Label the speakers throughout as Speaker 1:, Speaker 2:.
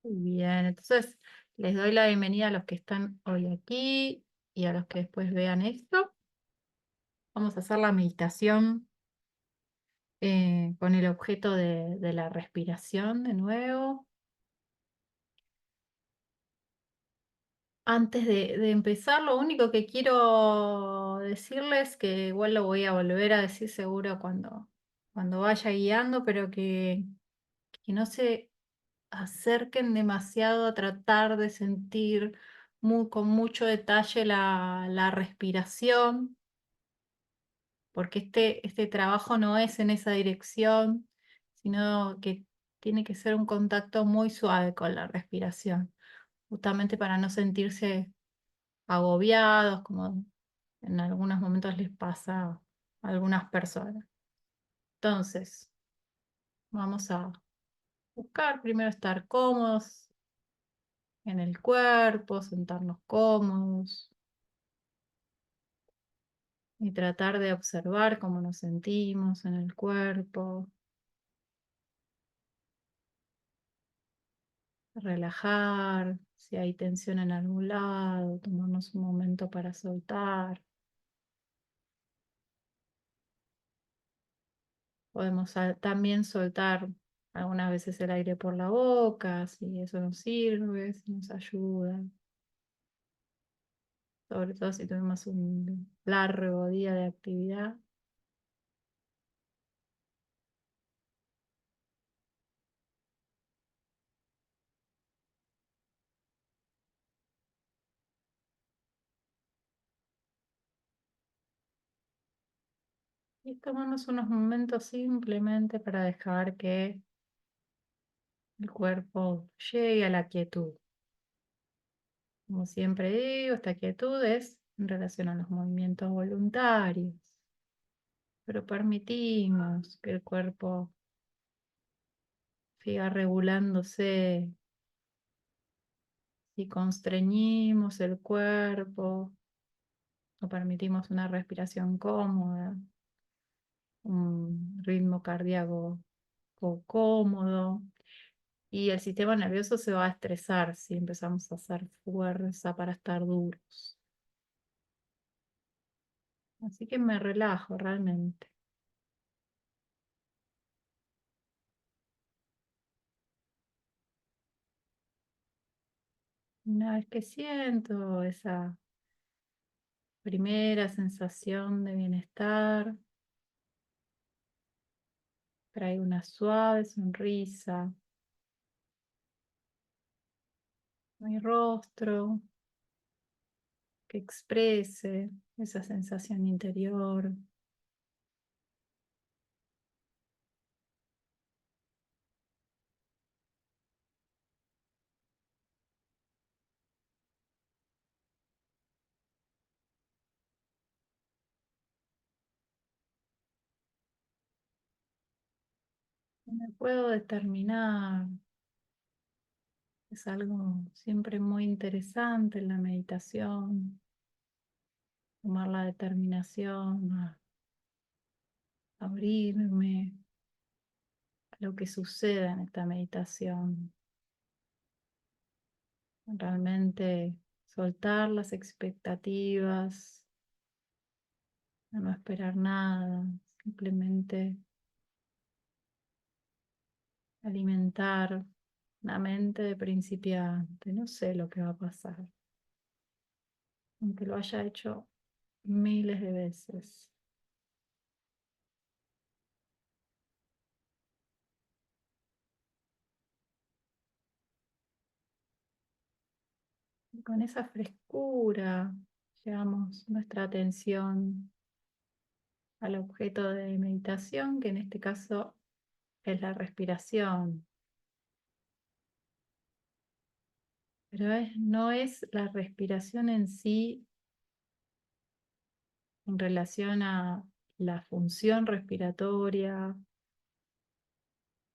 Speaker 1: Muy bien, entonces les doy la bienvenida a los que están hoy aquí y a los que después vean esto. Vamos a hacer la meditación con el objeto de la respiración de nuevo. Antes de empezar, lo único que quiero decirles, que igual lo voy a volver a decir seguro cuando vaya guiando, pero que no se acerquen demasiado a tratar de sentir con mucho detalle la respiración, porque este trabajo no es en esa dirección, sino que tiene que ser un contacto muy suave con la respiración, justamente para no sentirse agobiados, como en algunos momentos les pasa a algunas personas. Entonces, vamos a buscar primero estar cómodos en el cuerpo, sentarnos cómodos y tratar de observar cómo nos sentimos en el cuerpo, relajar, si hay tensión en algún lado, tomarnos un momento para soltar. Podemos también soltar algunas veces el aire por la boca, si eso nos sirve, si nos ayuda. Sobre todo si tuvimos un largo día de actividad. Y tomamos unos momentos simplemente para dejar que el cuerpo llegue a la quietud. Como siempre digo, esta quietud es en relación a los movimientos voluntarios, pero permitimos que el cuerpo siga regulándose. Si constreñimos el cuerpo o permitimos una respiración cómoda, un ritmo cardíaco cómodo, y el sistema nervioso se va a estresar si empezamos a hacer fuerza para estar duros. Así que me relajo realmente. Una vez que siento esa primera sensación de bienestar, traigo una suave sonrisa a mi rostro que exprese esa sensación interior. Me puedo determinar, es algo siempre muy interesante en la meditación, tomar la determinación a abrirme a lo que suceda en esta meditación. Realmente soltar las expectativas, a no esperar nada, simplemente alimentar la mente de principiante. No sé lo que va a pasar, aunque lo haya hecho miles de veces. Y con esa frescura llevamos nuestra atención al objeto de meditación, que en este caso es la respiración. Pero no es la respiración en sí en relación a la función respiratoria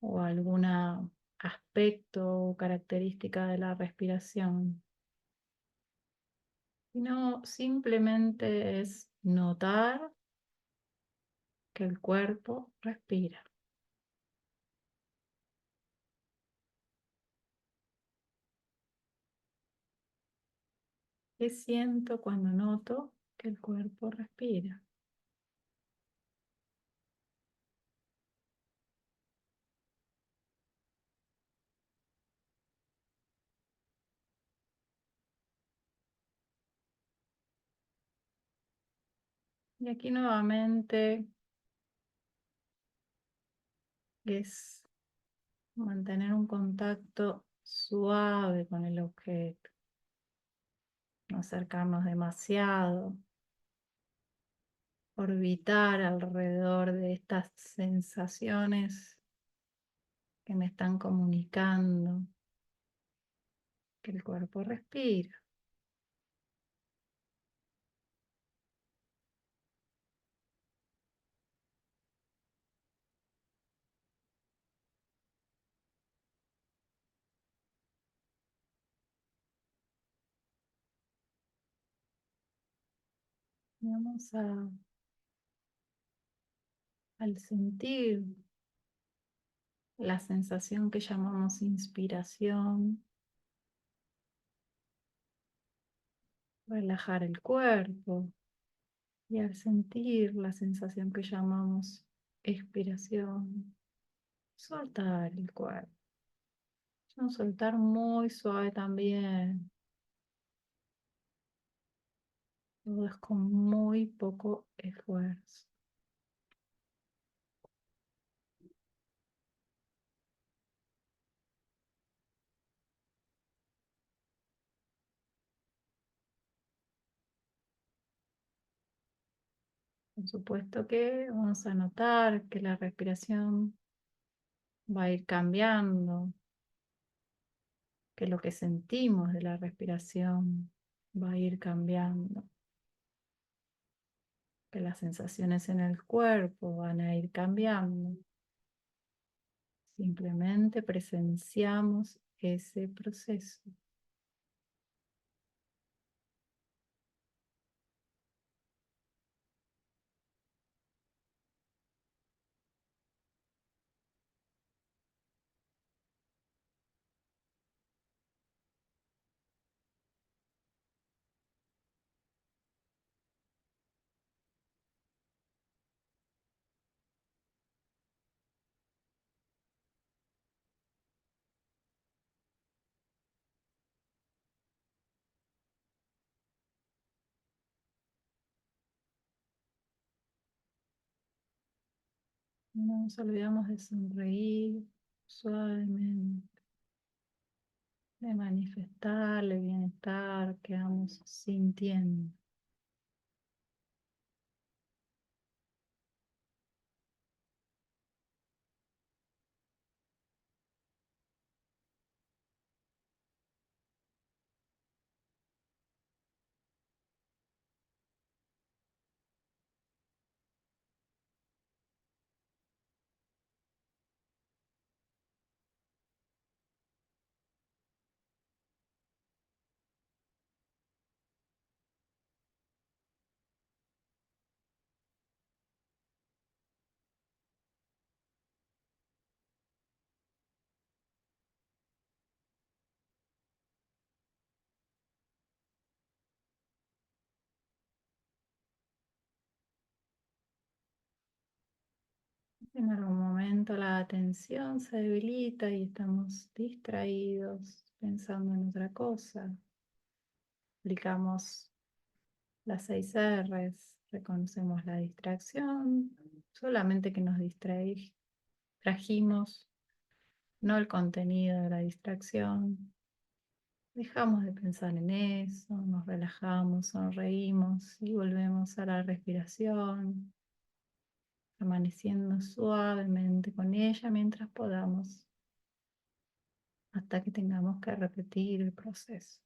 Speaker 1: o algún aspecto o característica de la respiración, sino simplemente es notar que el cuerpo respira. ¿Qué siento cuando noto que el cuerpo respira? Y aquí nuevamente es mantener un contacto suave con el objeto, no acercarnos demasiado, orbitar alrededor de estas sensaciones que me están comunicando que el cuerpo respira. Y vamos al sentir la sensación que llamamos inspiración, relajar el cuerpo y al sentir la sensación que llamamos expiración, soltar el cuerpo. Un soltar muy suave también. Todo es con muy poco esfuerzo. Por supuesto que vamos a notar que la respiración va a ir cambiando, que lo que sentimos de la respiración va a ir cambiando, que las sensaciones en el cuerpo van a ir cambiando. Simplemente presenciamos ese proceso. No nos olvidamos de sonreír suavemente, de manifestar el bienestar que vamos sintiendo. En algún momento la atención se debilita y estamos distraídos pensando en otra cosa. Aplicamos las 6 R's, reconocemos la distracción, solamente que nos trajimos, no el contenido de la distracción. Dejamos de pensar en eso, nos relajamos, sonreímos y volvemos a la respiración, amaneciendo suavemente con ella mientras podamos, hasta que tengamos que repetir el proceso.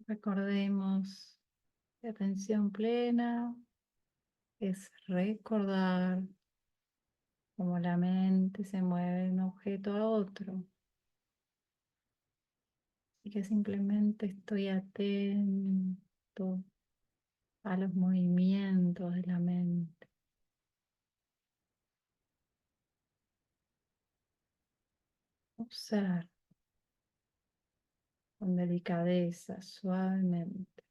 Speaker 1: Recordemos que atención plena es recordar cómo la mente se mueve de un objeto a otro y que simplemente estoy atento a los movimientos de la mente. Observar con delicadeza, suavemente.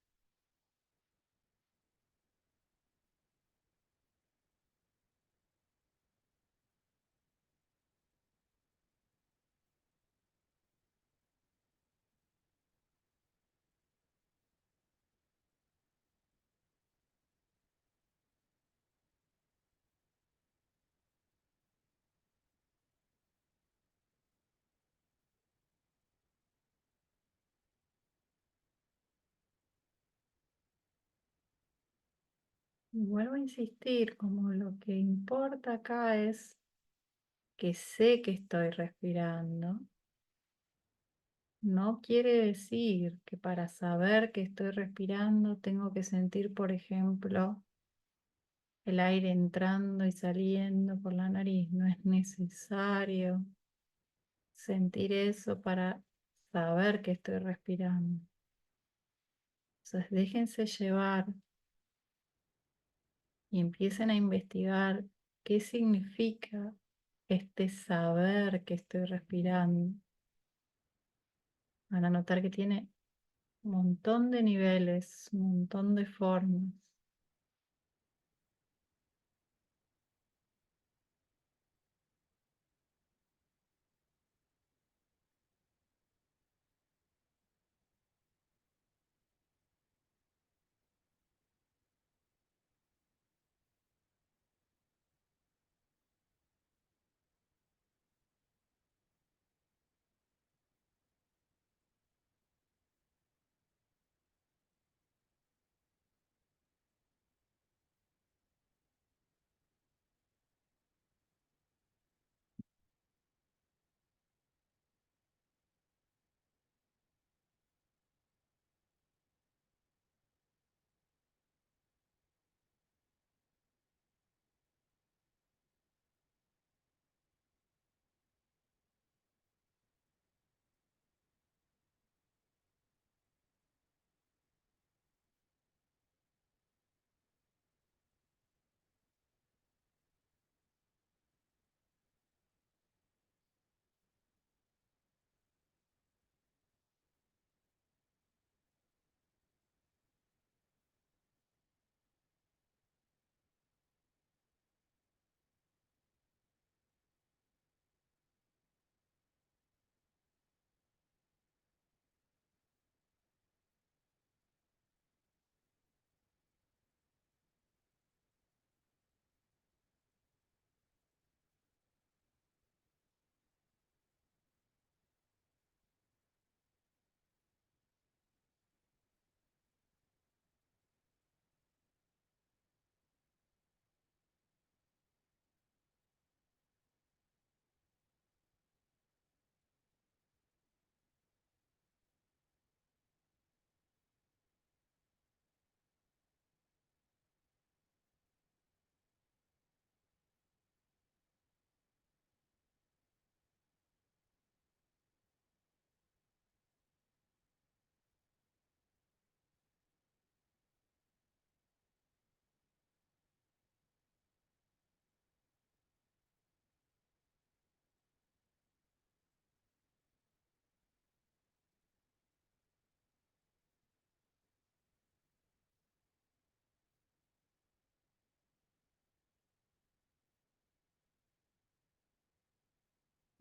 Speaker 1: Y vuelvo a insistir, como lo que importa acá es que sé que estoy respirando. No quiere decir que para saber que estoy respirando tengo que sentir, por ejemplo, el aire entrando y saliendo por la nariz. No es necesario sentir eso para saber que estoy respirando. Entonces déjense llevar y empiecen a investigar qué significa este saber que estoy respirando. Van a notar que tiene un montón de niveles, un montón de formas.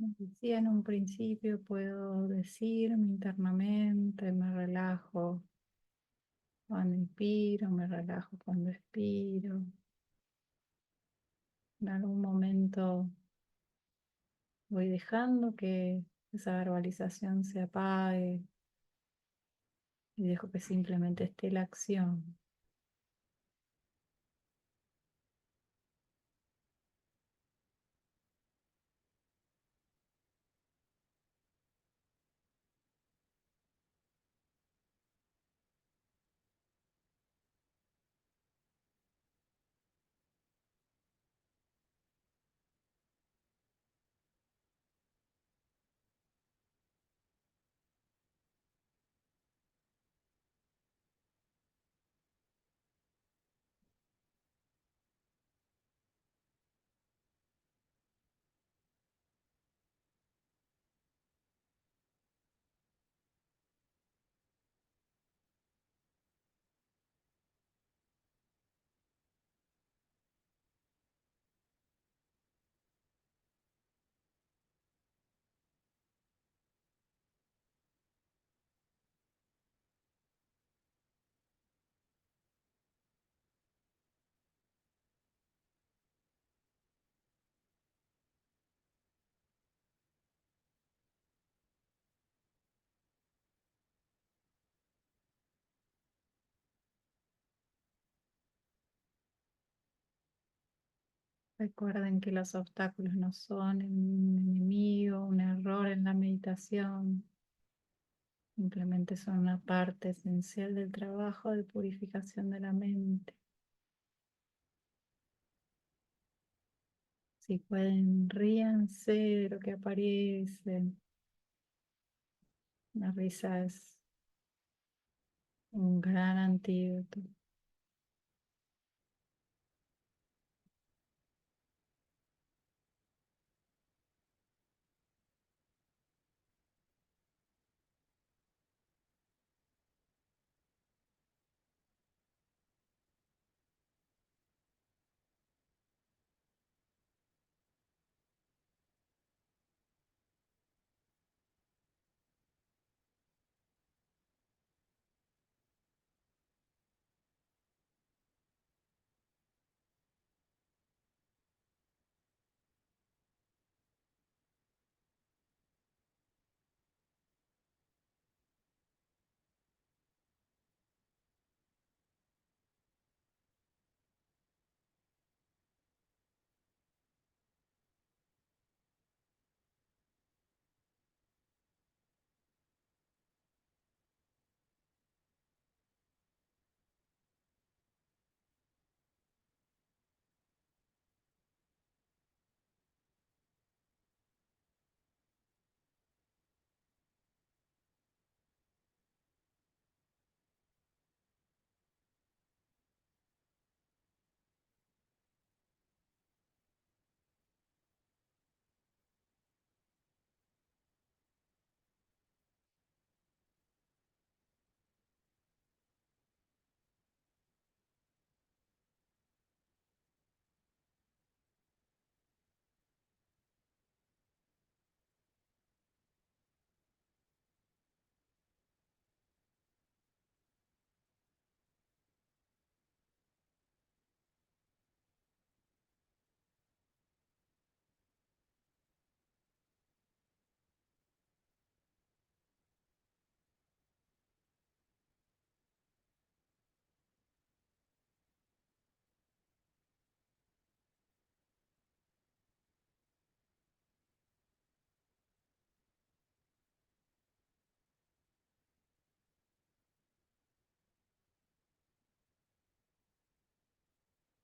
Speaker 1: Como decía en un principio, puedo decirme internamente, me relajo cuando inspiro, me relajo cuando expiro. En algún momento voy dejando que esa verbalización se apague y dejo que simplemente esté la acción. Recuerden que los obstáculos no son un enemigo, un error en la meditación, simplemente son una parte esencial del trabajo de purificación de la mente. Si pueden, ríanse de lo que aparece. La risa es un gran antídoto.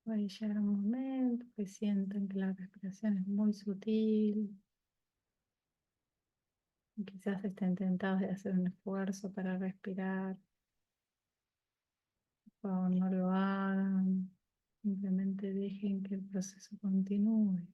Speaker 1: Va a llegar un momento que sientan que la respiración es muy sutil, y quizás estén tentados de hacer un esfuerzo para respirar. Por favor, no lo hagan. Simplemente dejen que el proceso continúe.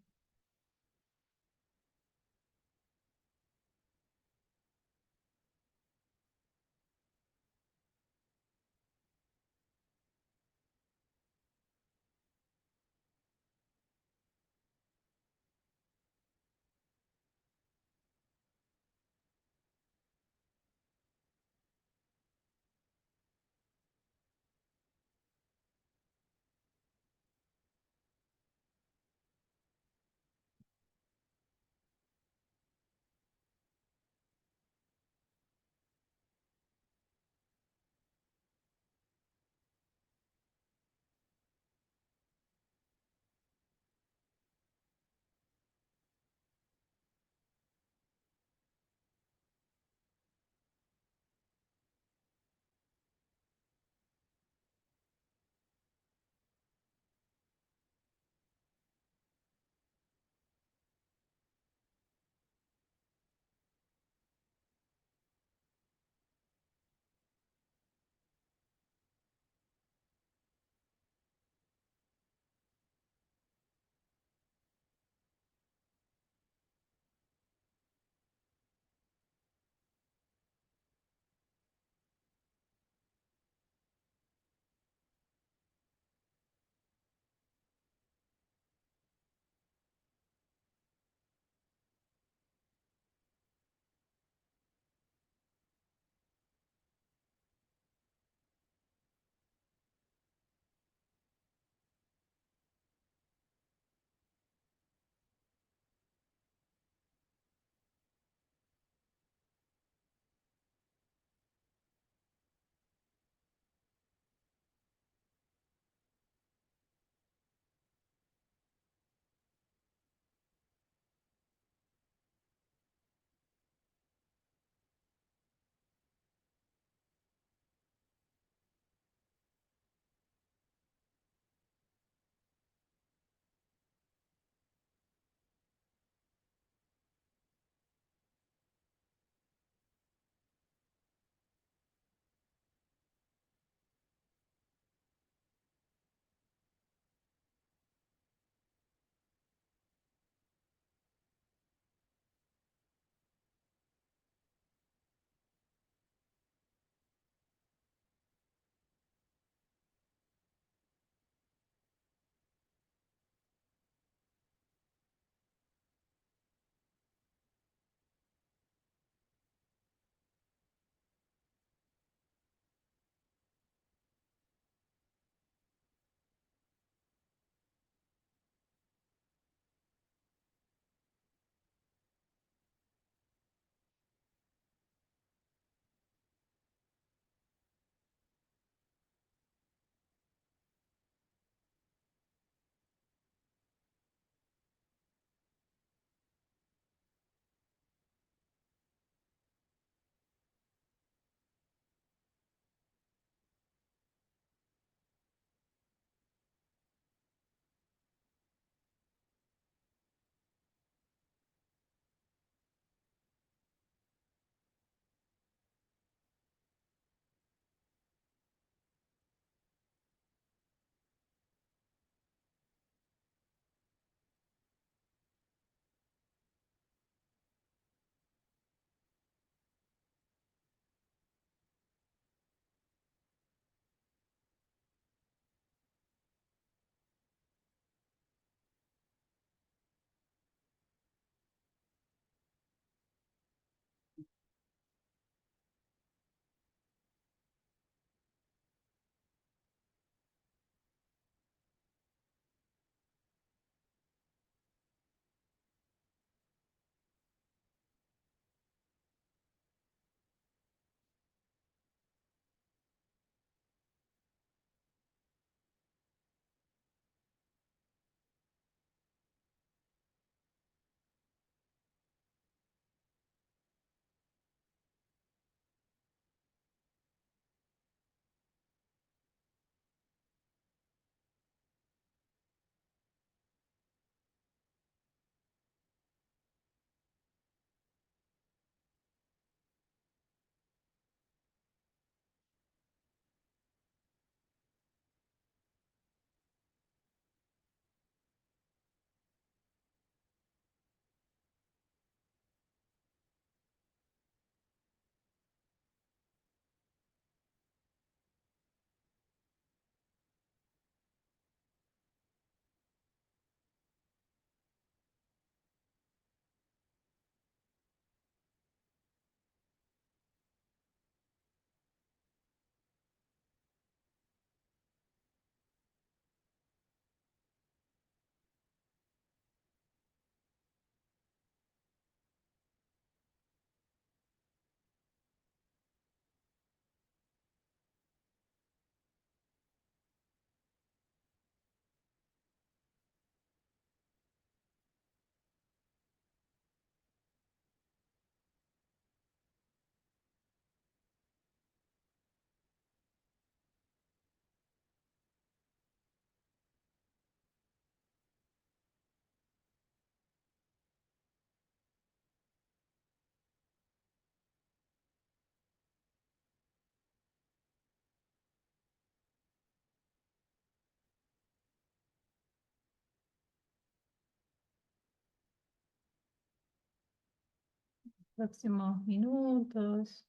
Speaker 1: próximos minutos.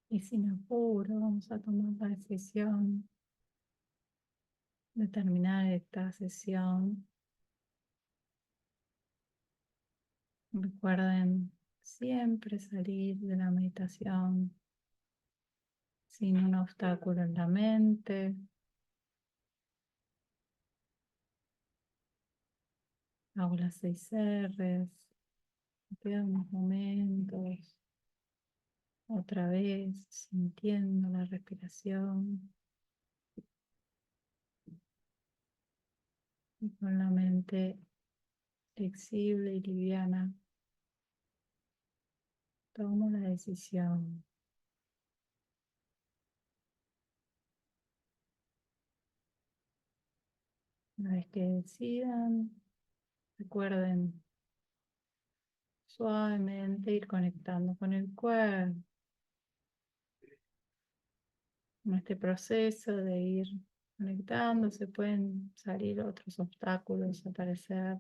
Speaker 1: Y sin apuro, vamos a tomar la decisión de terminar esta sesión. Recuerden siempre salir de la meditación sin un obstáculo en la mente. Hago las 6 R's. Me quedan unos momentos. Otra vez sintiendo la respiración. Y con la mente flexible y liviana, tomo la decisión. Una vez que decidan, recuerden suavemente ir conectando con el cuerpo. En este proceso de ir conectándose pueden salir otros obstáculos, aparecer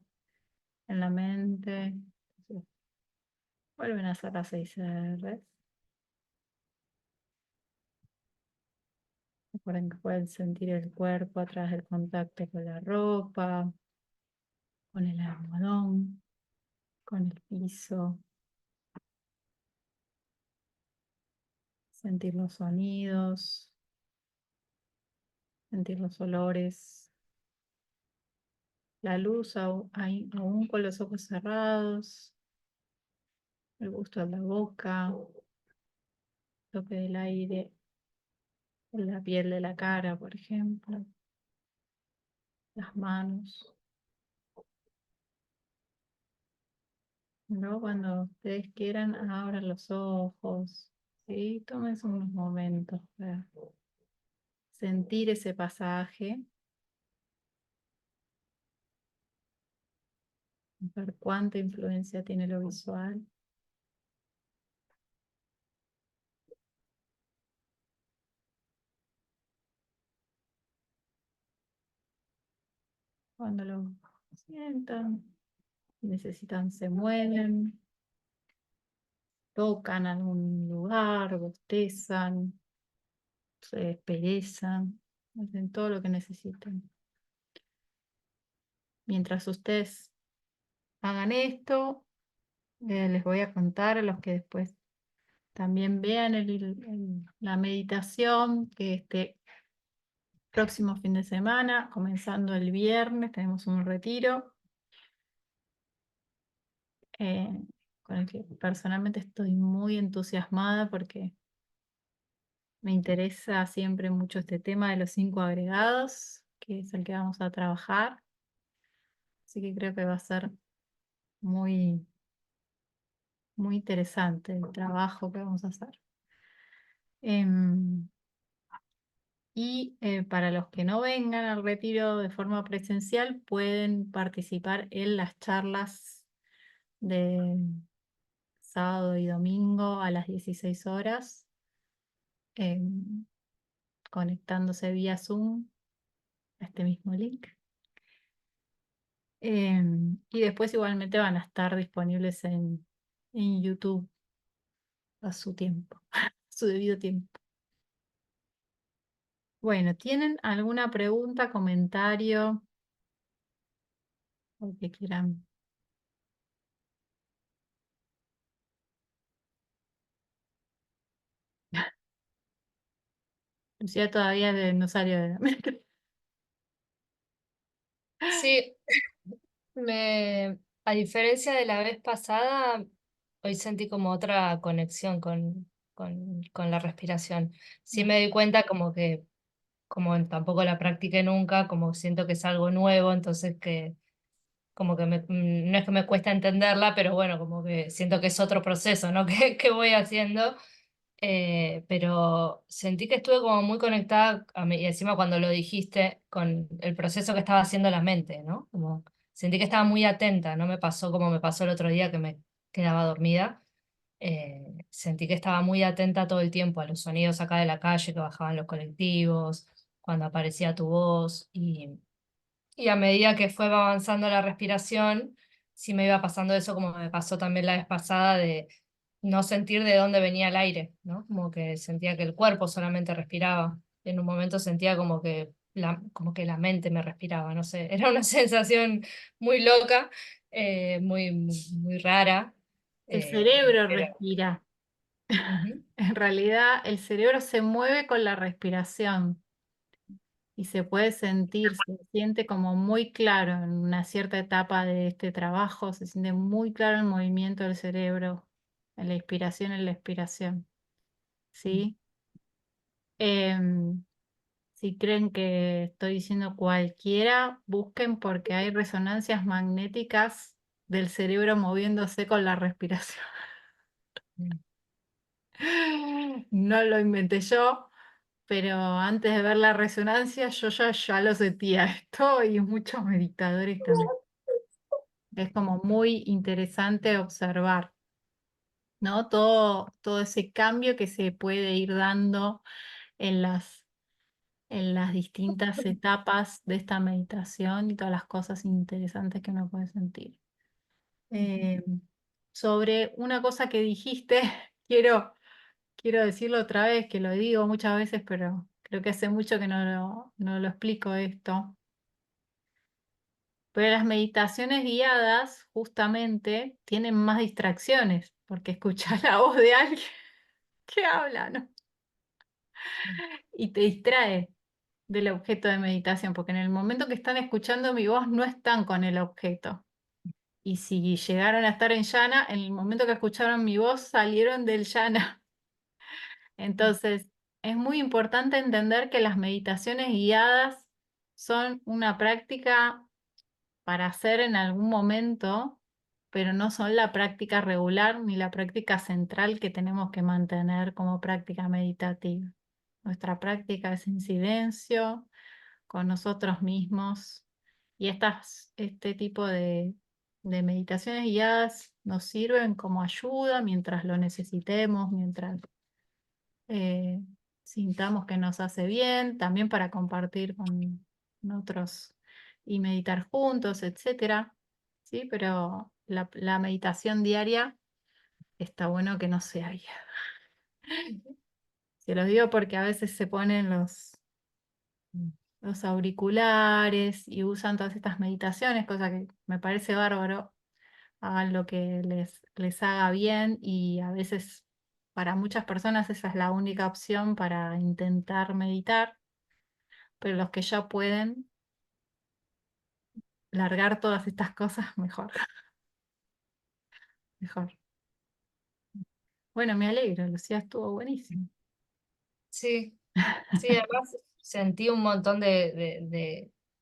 Speaker 1: en la mente. Entonces, vuelven a hacer las 6 R's. Recuerden que pueden sentir el cuerpo a través del contacto con la ropa, con el almohadón, con el piso. Sentir los sonidos, sentir los olores, la luz aún con los ojos cerrados, el gusto de la boca, toque del aire en la piel de la cara, por ejemplo, las manos. Luego cuando ustedes quieran, abran los ojos, ¿sí? Tómense unos momentos para sentir ese pasaje, ver cuánta influencia tiene lo visual. Cuando lo sientan, si necesitan, se mueven, tocan algún lugar, bostezan, se desperezan, hacen todo lo que necesiten. Mientras ustedes hagan esto, les voy a contar a los que después también vean la meditación, que este próximo fin de semana, comenzando el viernes, tenemos un retiro eh, con el que personalmente estoy muy entusiasmada porque me interesa siempre mucho este tema de los 5 agregados, que es el que vamos a trabajar. Así que creo que va a ser muy, muy interesante el trabajo que vamos a hacer. Em, para los que no vengan al retiro de forma presencial, pueden participar en las charlas de sábado y domingo a las 16 horas, em, conectándose vía Zoom a este mismo link. Y después igualmente van a estar disponibles en YouTube a su tiempo, a su debido tiempo. Bueno, ¿tienen alguna pregunta, comentario o que quieran? Lucía todavía no salió de la mente.
Speaker 2: Sí, a diferencia de la vez pasada, hoy sentí como otra conexión con la respiración. Sí me di cuenta como que, como tampoco la practiqué nunca, como siento que es algo nuevo, entonces que como que no es que me cuesta entenderla, pero bueno, como que siento que es otro proceso, ¿no? Que voy haciendo. Pero sentí que estuve como muy conectada y encima cuando lo dijiste con el proceso que estaba haciendo la mente, ¿no? Como sentí que estaba muy atenta, no me pasó como me pasó el otro día que me quedaba dormida. Sentí que estaba muy atenta todo el tiempo a los sonidos acá de la calle que bajaban los colectivos, cuando aparecía tu voz y a medida que fue avanzando la respiración, sí me iba pasando eso como me pasó también la vez pasada de no sentir de dónde venía el aire, ¿no? Como que sentía que el cuerpo solamente respiraba. En un momento sentía como que la mente me respiraba, no sé, era una sensación muy loca, muy rara.
Speaker 1: El cerebro
Speaker 2: Pero
Speaker 1: respira.
Speaker 2: ujú,
Speaker 1: En realidad, el cerebro se mueve con la respiración y se puede sentir, se siente como muy claro en una cierta etapa de este trabajo, se siente muy claro el movimiento del cerebro, en la inspiración y en la expiración, ¿sí? Em, si creen que estoy diciendo cualquiera, busquen porque hay resonancias magnéticas del cerebro moviéndose con la respiración. No lo inventé yo, pero antes de ver la resonancia yo ya lo sentía esto y muchos meditadores también. Es como muy interesante observar, ¿no? Todo ese cambio que se puede ir dando en en las distintas etapas de esta meditación y todas las cosas interesantes que uno puede sentir. Eh, sobre una cosa que dijiste, quiero decirlo otra vez, que lo digo muchas veces, pero creo que hace mucho que no lo explico esto. Pero las meditaciones guiadas justamente tienen más distracciones, porque escuchás la voz de alguien que habla, ¿no? Y te distrae del objeto de meditación, porque en el momento que están escuchando mi voz no están con el objeto. Y si llegaron a estar en llana, en el momento que escucharon mi voz salieron del llana. Entonces, es muy importante entender que las meditaciones guiadas son una práctica para hacer en algún momento, pero no son la práctica regular ni la práctica central que tenemos que mantener como práctica meditativa. Nuestra práctica es en silencio, con nosotros mismos, y este tipo de meditaciones guiadas nos sirven como ayuda mientras lo necesitemos, mientras eh, sintamos que nos hace bien, también para compartir con otros y meditar juntos, etcétera. Sí, pero la meditación diaria está bueno que no sea guiada. Se los digo porque a veces se ponen los auriculares y usan todas estas meditaciones, cosa que me parece bárbaro. Hagan lo que les haga bien y a veces para muchas personas esa es la única opción para intentar meditar, pero los que ya pueden largar todas estas cosas, mejor, mejor. Bueno, me alegro, Lucía, estuvo buenísimo.
Speaker 2: sí, sí, además sentí un montón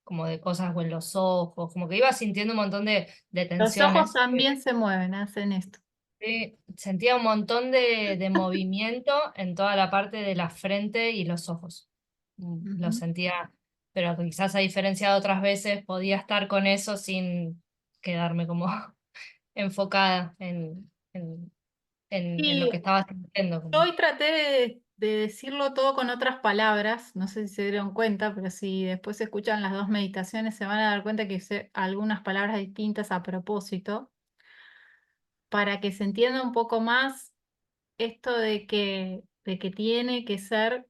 Speaker 2: como de cosas o en los ojos, como que iba sintiendo un montón de
Speaker 1: Los ojos
Speaker 2: tensiones.
Speaker 1: también se mueven, hacen esto.
Speaker 2: Sí, sentía un montón de movimiento en toda la parte de la frente y los ojos. Lo
Speaker 1: Ujú.
Speaker 2: sentía, pero quizás a diferencia de otras veces podía estar con eso sin quedarme como enfocada en lo
Speaker 1: Y
Speaker 2: que estaba sintiendo.
Speaker 1: yo
Speaker 2: Como.
Speaker 1: hoy traté de decirlo todo con otras palabras, no sé si se dieron cuenta, pero si después escuchan las dos meditaciones se van a dar cuenta que usé algunas palabras distintas a propósito, para que se entienda un poco más esto de que tiene que ser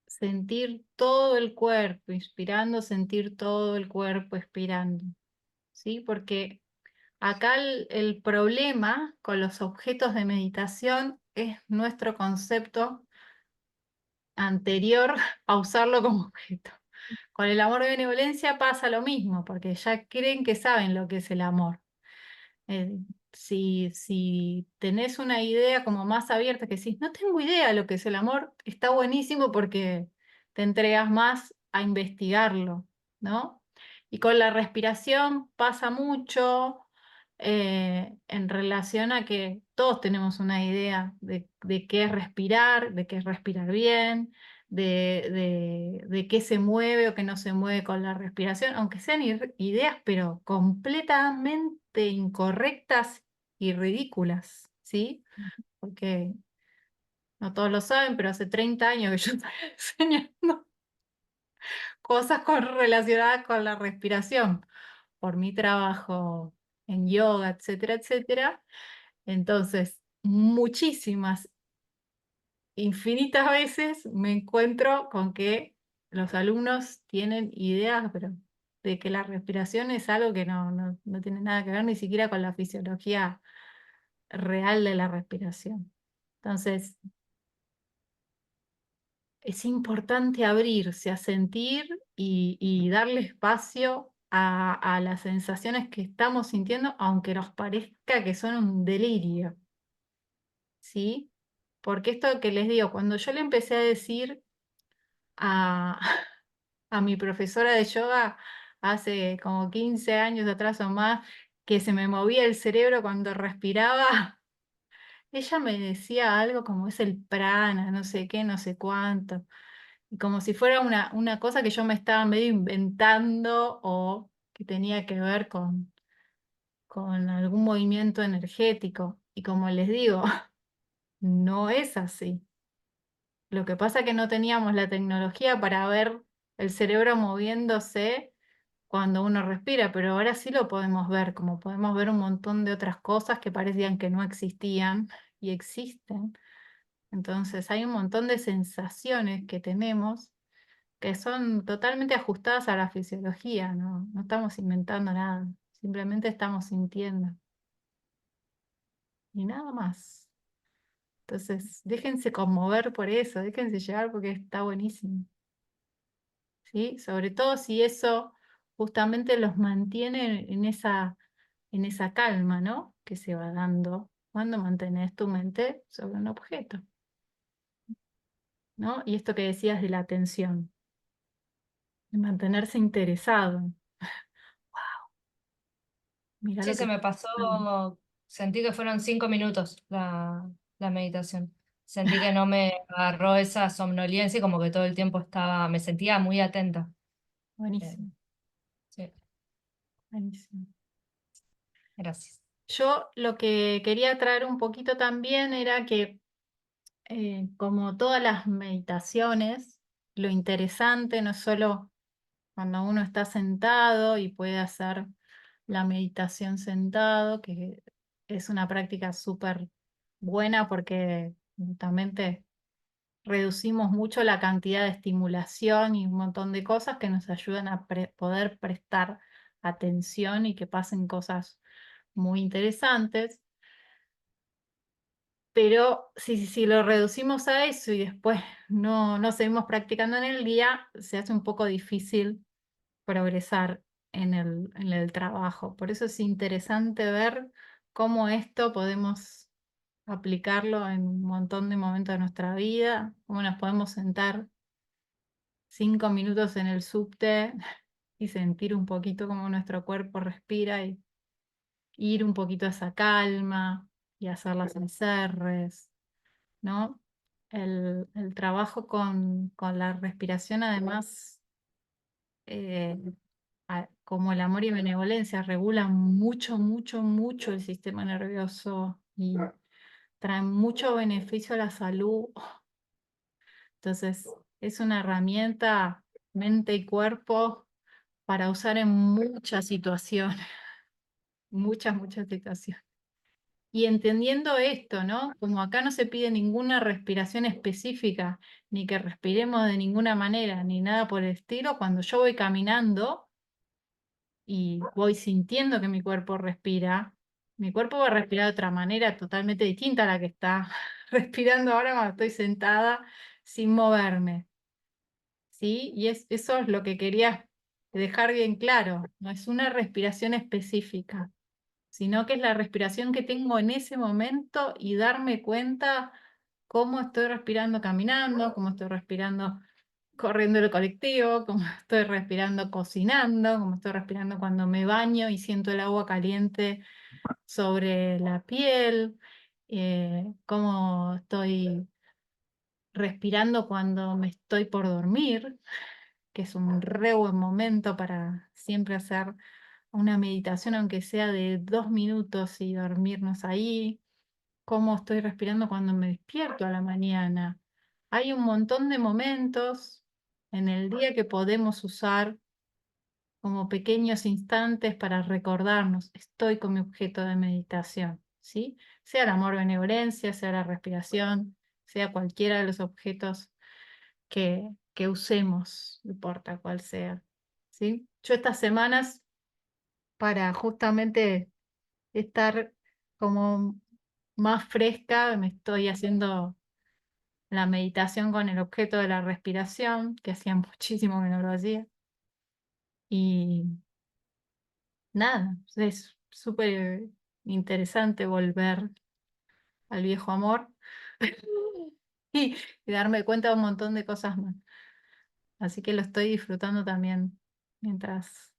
Speaker 1: sentir todo el cuerpo, inspirando, sentir todo el cuerpo, expirando, ¿sí? Porque acá el problema con los objetos de meditación es nuestro concepto anterior a usarlo como objeto. Con el amor de benevolencia pasa lo mismo, porque ya creen que saben lo que es el amor. Eh, si tenés una idea como más abierta, que decís, no tengo idea de lo que es el amor, está buenísimo porque te entregas más a investigarlo, ¿no? Y con la respiración pasa mucho en relación a que todos tenemos una idea de qué es respirar, de qué es respirar bien, de qué se mueve o qué no se mueve con la respiración, aunque sean ideas, pero completamente incorrectas y ridículas, ¿sí? Porque no todos lo saben, pero hace 30 años que yo estoy enseñando cosas relacionadas con la respiración por mi trabajo en yoga, etcétera, etcétera. Entonces, muchísimas, infinitas veces me encuentro con que los alumnos tienen ideas, pero de que la respiración es algo que no tiene nada que ver ni siquiera con la fisiología real de la respiración. Entonces, es importante abrirse a sentir y darle espacio a las sensaciones que estamos sintiendo, aunque nos parezca que son un delirio, ¿sí? Porque esto que les digo, cuando yo le empecé a decir a, a mi profesora de yoga hace como 15 años atrás o más, que se me movía el cerebro cuando respiraba, ella me decía algo como es el prana, no sé qué, no sé cuánto, y como si fuera una cosa que yo me estaba medio inventando o que tenía que ver con algún movimiento energético. Y como les digo, no es así. Lo que pasa es que no teníamos la tecnología para ver el cerebro moviéndose cuando uno respira, pero ahora sí lo podemos ver, como podemos ver un montón de otras cosas que parecían que no existían y existen. Entonces hay un montón de sensaciones que tenemos que son totalmente ajustadas a la fisiología, ¿no? No estamos inventando nada, simplemente estamos sintiendo y nada más. Entonces, déjense conmover por eso, déjense llevar porque está buenísimo, ¿sí? Sobre todo si eso justamente los mantiene en esa calma, ¿no? Que se va dando cuando mantienes tu mente sobre un objeto, ¿no? Y esto que decías de la atención, de mantenerse interesado. Mira
Speaker 2: Sí,
Speaker 1: lo que
Speaker 2: se me
Speaker 1: está pasando.
Speaker 2: pasó, sentí que fueron 5 minutos la meditación. Sentí que no me agarró esa somnolencia y como que todo el tiempo me sentía muy atenta. Eh,
Speaker 1: Buenísimo,
Speaker 2: sí,
Speaker 1: buenísimo.
Speaker 2: gracias.
Speaker 1: Yo lo que quería traer un poquito también era que, como todas las meditaciones, lo interesante no es solo cuando uno está sentado y puede hacer la meditación sentado, que es una práctica súper buena porque justamente reducimos mucho la cantidad de estimulación y un montón de cosas que nos ayudan a poder prestar atención y que pasen cosas muy interesantes. Pero si lo reducimos a eso y después no seguimos practicando en el día, se hace un poco difícil progresar en el trabajo. Por eso es interesante ver cómo esto podemos aplicarlo en un montón de momentos de nuestra vida, cómo nos podemos sentar 5 minutos en el subte y sentir un poquito cómo nuestro cuerpo respira y ir un poquito a esa calma y hacer las encerres, ¿no? El trabajo con la respiración, además, eh, como el amor y benevolencia, regula mucho, mucho, mucho el sistema nervioso y trae mucho beneficio a la salud. Entonces, es una herramienta, mente y cuerpo, para usar en muchas situaciones, muchas, muchas situaciones. Y entendiendo esto, ¿no? Como acá no se pide ninguna respiración específica, ni que respiremos de ninguna manera, ni nada por el estilo, cuando yo voy caminando y voy sintiendo que mi cuerpo respira, mi cuerpo va a respirar de otra manera totalmente distinta a la que está respirando ahora cuando estoy sentada sin moverme, ¿sí? Y eso es lo que quería dejar bien claro, no es una respiración específica, sino que es la respiración que tengo en ese momento y darme cuenta cómo estoy respirando caminando, cómo estoy respirando corriendo el colectivo, cómo estoy respirando cocinando, cómo estoy respirando cuando me baño y siento el agua caliente sobre la piel, cómo estoy respirando cuando me estoy por dormir, que es un re buen momento para siempre hacer una meditación, aunque sea de 2 minutos y dormirnos ahí, cómo estoy respirando cuando me despierto a la mañana. Hay un montón de momentos en el día que podemos usar como pequeños instantes para recordarnos, estoy con mi objeto de meditación, ¿sí? Sea el amor, benevolencia, sea la respiración, sea cualquiera de los objetos que usemos, no importa cuál sea, ¿sí? Yo estas semanas, para justamente estar como más fresca, me estoy haciendo la meditación con el objeto de la respiración, que hacía muchísimo que no lo hacía. Y nada, es súper interesante volver al viejo amor y darme cuenta de un montón de cosas más. Así que lo estoy disfrutando también mientras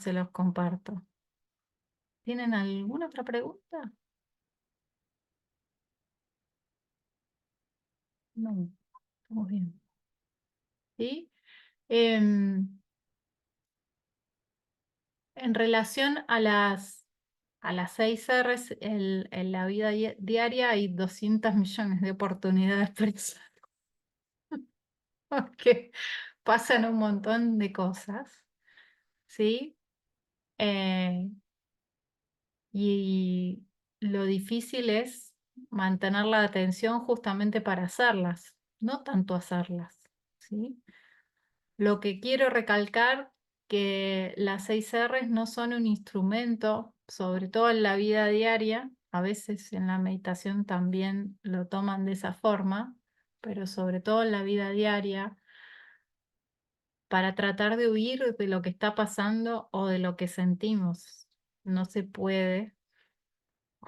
Speaker 1: se los comparto. ¿Tienen alguna otra pregunta? No, estamos bien. ¿Sí? Em, en relación a las 6 R's, en la vida diaria hay 200 millones de oportunidades personales, porque pasan un montón de cosas, ¿sí? Eh, y lo difícil es mantener la atención justamente para hacerlas, no tanto hacerlas, ¿sí? Lo que quiero recalcar que las 6 R's no son un instrumento, sobre todo en la vida diaria, a veces en la meditación también lo toman de esa forma, pero sobre todo en la vida diaria, para tratar de huir de lo que está pasando o de lo que sentimos. No se puede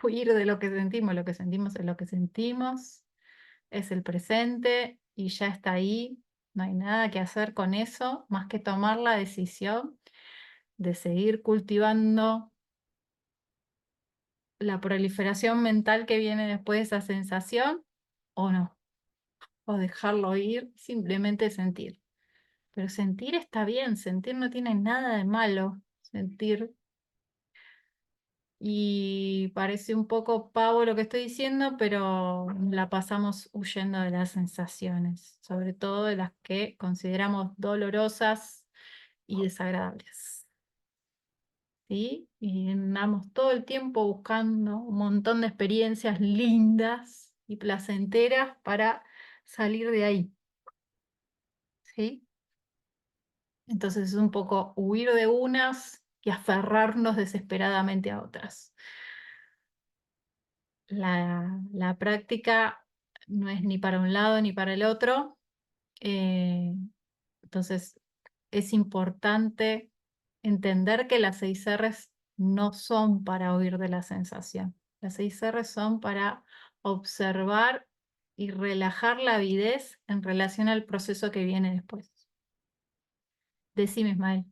Speaker 1: huir de lo que sentimos es lo que sentimos, es el presente y ya está ahí, no hay nada que hacer con eso más que tomar la decisión de seguir cultivando la proliferación mental que viene después de esa sensación o no, o dejarlo ir, simplemente sentir. Pero sentir está bien, sentir no tiene nada de malo, sentir. Y parece un poco pavo lo que estoy diciendo, pero la pasamos huyendo de las sensaciones, sobre todo de las que consideramos dolorosas y desagradables. ¿Sí? Y andamos todo el tiempo buscando un montón de experiencias lindas y placenteras para salir de ahí. ¿Sí? Entonces es un poco huir de unas y aferrarnos desesperadamente a otras. La práctica no es ni para un lado ni para el otro. eh, entonces es importante entender que las 6 R's no son para huir de la sensación. Las 6 R's son para observar y relajar la avidez en relación al proceso que viene después. Decime, Ismael.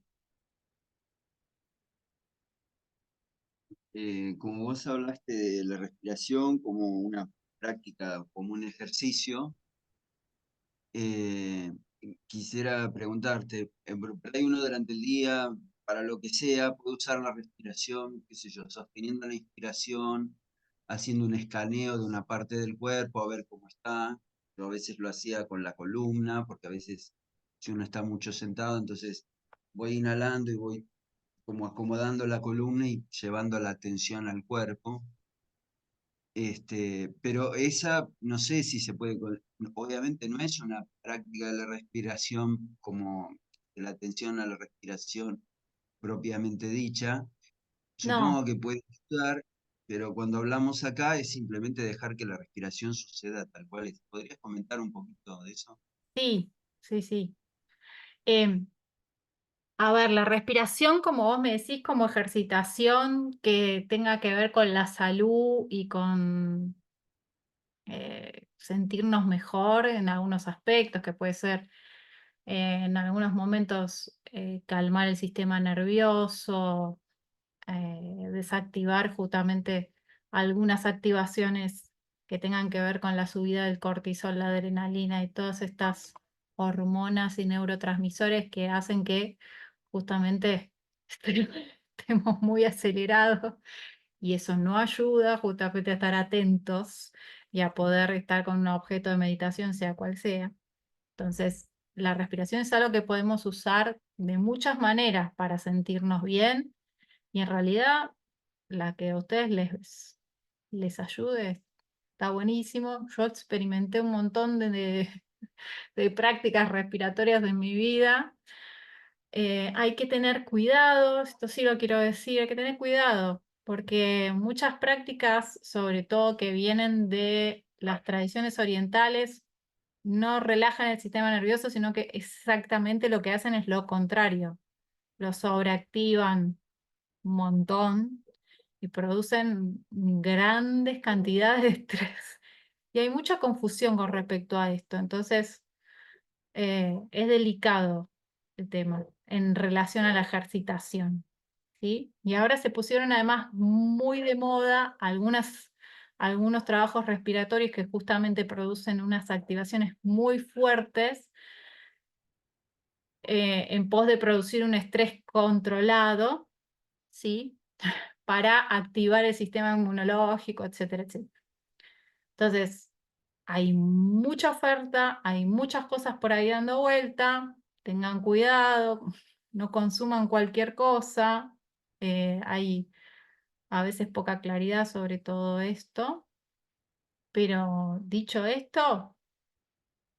Speaker 3: Como vos hablaste de la respiración como una práctica, como un ejercicio, eh, quisiera preguntarte, por ahí uno durante el día, para lo que sea, puede usar la respiración, qué sé yo, sosteniendo la inspiración, haciendo un escaneo de una parte del cuerpo, a ver cómo está. Yo a veces lo hacía con la columna, porque a veces si uno está mucho sentado, entonces voy inhalando y voy como acomodando la columna y llevando la atención al cuerpo. Pero esa, no sé si se puede, obviamente no es una práctica de la respiración como de la atención a la respiración propiamente dicha.
Speaker 1: No,
Speaker 3: Supongo que puede estar, pero cuando hablamos acá es simplemente dejar que la respiración suceda tal cual es. ¿Podrías comentar un poquito de eso?
Speaker 1: sí, sí, sí. Em, A ver, la respiración, como vos me decís, como ejercitación que tenga que ver con la salud y con sentirnos mejor en algunos aspectos, que puede ser en algunos momentos calmar el sistema nervioso, desactivar justamente algunas activaciones que tengan que ver con la subida del cortisol, la adrenalina y todas estas hormonas y neurotransmisores que hacen que justamente estemos muy acelerados y eso no ayuda justamente a estar atentos y a poder estar con un objeto de meditación, sea cual sea. Entonces, la respiración es algo que podemos usar de muchas maneras para sentirnos bien y en realidad la que a ustedes les ayude está buenísimo. Yo experimenté un montón de prácticas respiratorias en mi vida. Hay que tener cuidado, esto sí lo quiero decir, hay que tener cuidado, porque muchas prácticas, sobre todo que vienen de las tradiciones orientales, no relajan el sistema nervioso, sino que exactamente lo que hacen es lo contrario. Lo sobreactivan un montón y producen grandes cantidades de estrés. Y hay mucha confusión con respecto a esto. Entonces, es delicado el tema en relación a la ejercitación, ¿sí? Y ahora se pusieron además muy de moda algunos trabajos respiratorios que justamente producen unas activaciones muy fuertes en pos de producir un estrés controlado, ¿sí? Para activar el sistema inmunológico, etcétera, etcétera. Entonces, hay mucha oferta, hay muchas cosas por ahí dando vuelta, tengan cuidado, no consuman cualquier cosa, hay a veces poca claridad sobre todo esto, pero dicho esto,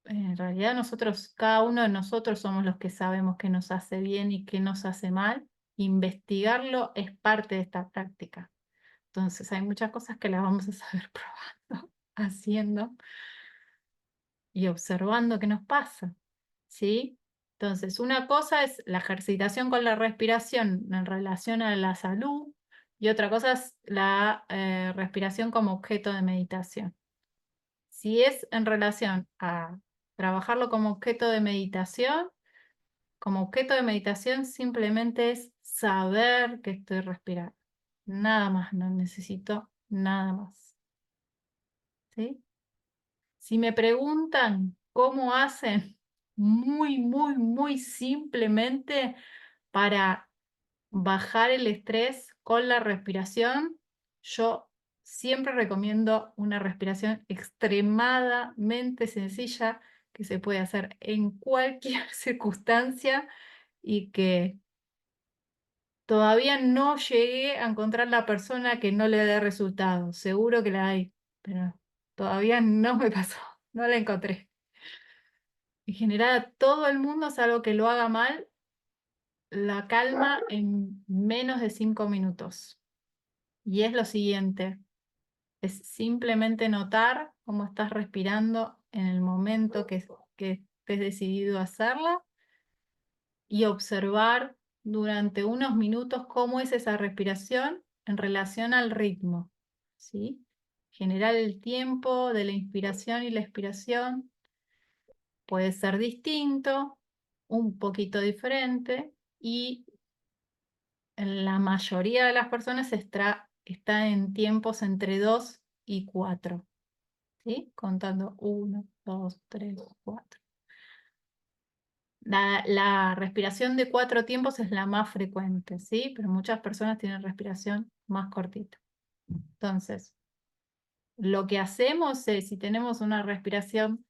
Speaker 1: en realidad nosotros, cada uno de nosotros somos los que sabemos qué nos hace bien y qué nos hace mal. Investigarlo es parte de esta práctica. Entonces hay muchas cosas que las vamos a saber probando, haciendo y observando qué nos pasa, ¿sí? Entonces, una cosa es la ejercitación con la respiración en relación a la salud y otra cosa es la respiración como objeto de meditación. Si es en relación a trabajarlo como objeto de meditación simplemente es saber que estoy respirando. Nada más, no necesito nada más, ¿sí? Si me preguntan cómo hacen, muy, muy, muy simplemente para bajar el estrés con la respiración, yo siempre recomiendo una respiración extremadamente sencilla que se puede hacer en cualquier circunstancia y que todavía no llegué a encontrar la persona que no le dé resultado. Seguro que la hay, pero todavía no me pasó, no la encontré. En general, a todo el mundo, salvo que lo haga mal, la calma en menos de 5 minutos. Y es lo siguiente, es simplemente notar cómo estás respirando en el momento que estés decidido a hacerla y observar durante unos minutos cómo es esa respiración en relación al ritmo, ¿sí? Generar el tiempo de la inspiración y la expiración puede ser distinto, un poquito diferente y en la mayoría de las personas está en tiempos entre 2 y 4, ¿sí? Contando 1, 2, 3, 4. La respiración de 4 tiempos es la más frecuente, ¿sí? Pero muchas personas tienen respiración más cortita. Entonces, lo que hacemos es, si tenemos una respiración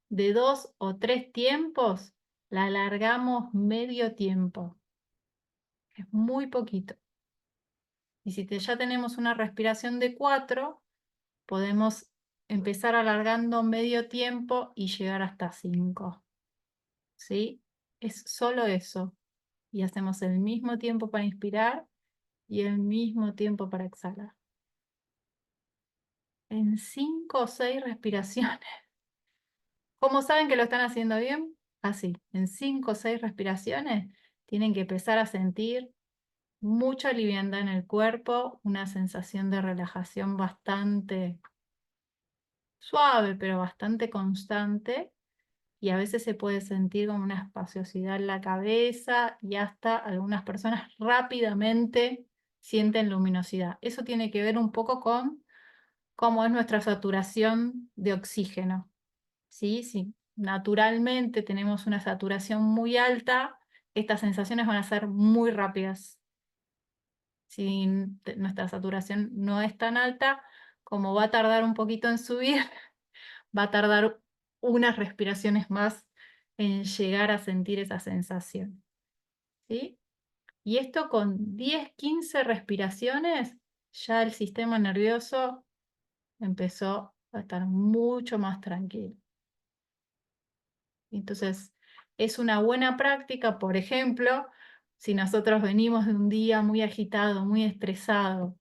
Speaker 1: de 2 o 3 tiempos, la alargamos medio tiempo. Es muy poquito. Y si ya tenemos una respiración de 4, podemos empezar alargando medio tiempo y llegar hasta 5. ¿Sí? Es solo eso. Y hacemos el mismo tiempo para inspirar y el mismo tiempo para exhalar. En 5 o 6 respiraciones. ¿Cómo saben que lo están haciendo bien? Así, en 5 o 6 respiraciones tienen que empezar a sentir mucha liviandad en el cuerpo, una sensación de relajación bastante suave, pero bastante constante. Y a veces se puede sentir como una espaciosidad en la cabeza y hasta algunas personas rápidamente sienten luminosidad. Eso tiene que ver un poco con cómo es nuestra saturación de oxígeno. ¿Sí? Si naturalmente tenemos una saturación muy alta, estas sensaciones van a ser muy rápidas. Si nuestra saturación no es tan alta, como va a tardar un poquito en subir, va a tardar unas respiraciones más en llegar a sentir esa sensación. ¿Sí? Y esto con 10, 15 respiraciones, ya el sistema nervioso empezó a estar mucho más tranquilo. Entonces, es una buena práctica, por ejemplo, si nosotros venimos de un día muy agitado, muy estresado,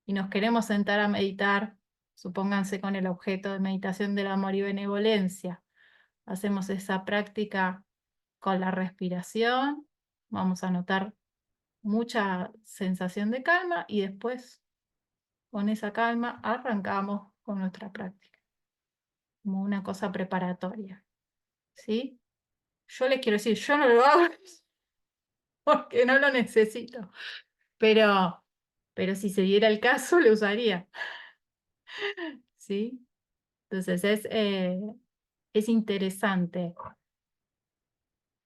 Speaker 1: y nos queremos sentar a meditar, supónganse con el objeto de meditación del amor y benevolencia, hacemos esa práctica con la respiración, vamos a notar mucha sensación de calma y después con esa calma arrancamos con nuestra práctica, como una cosa preparatoria, ¿sí? Yo les quiero decir, yo no lo hago porque no lo necesito, pero si se diera el caso, lo usaría, ¿sí? Entonces es interesante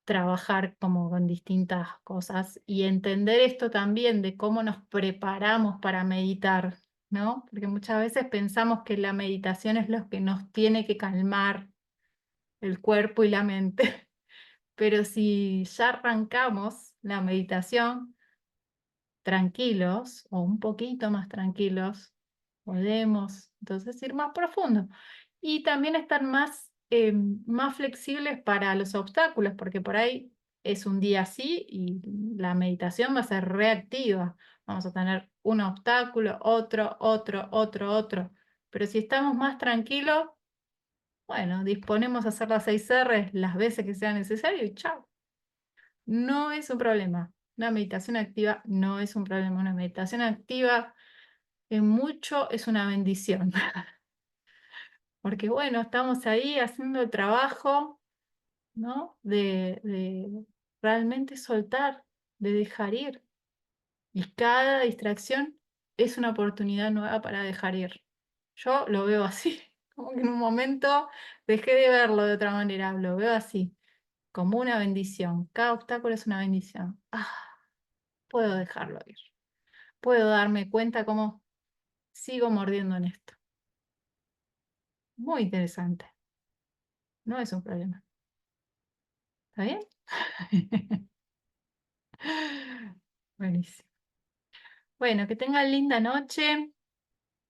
Speaker 1: trabajar como con distintas cosas y entender esto también de cómo nos preparamos para meditar, ¿no? Porque muchas veces pensamos que la meditación es lo que nos tiene que calmar el cuerpo y la mente, pero si ya arrancamos la meditación tranquilos o un poquito más tranquilos, podemos entonces ir más profundo y también estar más flexibles para los obstáculos, porque por ahí es un día así y la meditación va a ser reactiva. Vamos a tener un obstáculo, otro, otro, otro, otro. Pero si estamos más tranquilos, bueno, disponemos a hacer las 6 R las veces que sea necesario y chao. No es un problema. Una meditación activa no es un problema. Una meditación activa en mucho es una bendición. Porque bueno, estamos ahí haciendo el trabajo, ¿no? De realmente soltar, de dejar ir. Y cada distracción es una oportunidad nueva para dejar ir. Yo lo veo así. Como que en un momento dejé de verlo de otra manera. Lo veo así, como una bendición. Cada obstáculo es una bendición. Puedo dejarlo ir. Puedo darme cuenta cómo sigo mordiendo en esto. Muy interesante. No es un problema. ¿Está bien? Buenísimo. Bueno, que tengan linda noche.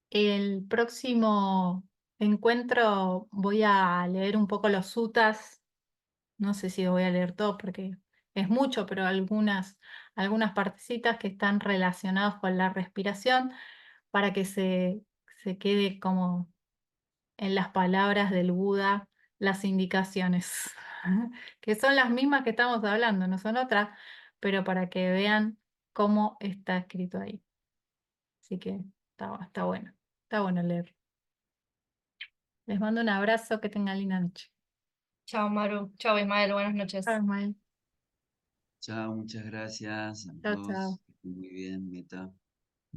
Speaker 1: El próximo encuentro voy a leer un poco los sutas. No sé si voy a leer todo porque es mucho, pero algunas partecitas que están relacionadas con la respiración para que se quede como en las palabras del Buda las indicaciones, que son las mismas que estamos hablando, no son otras, pero para que vean cómo está escrito ahí. Así que está bueno leer. Les mando un abrazo, que tengan linda noche.
Speaker 2: Chao, Maru. Chao, Ismael. Buenas
Speaker 1: Chao,
Speaker 2: noches.
Speaker 1: Ismael.
Speaker 3: Chao, muchas gracias a
Speaker 1: Chao, chao.
Speaker 3: todos. Que estén muy bien, Meta.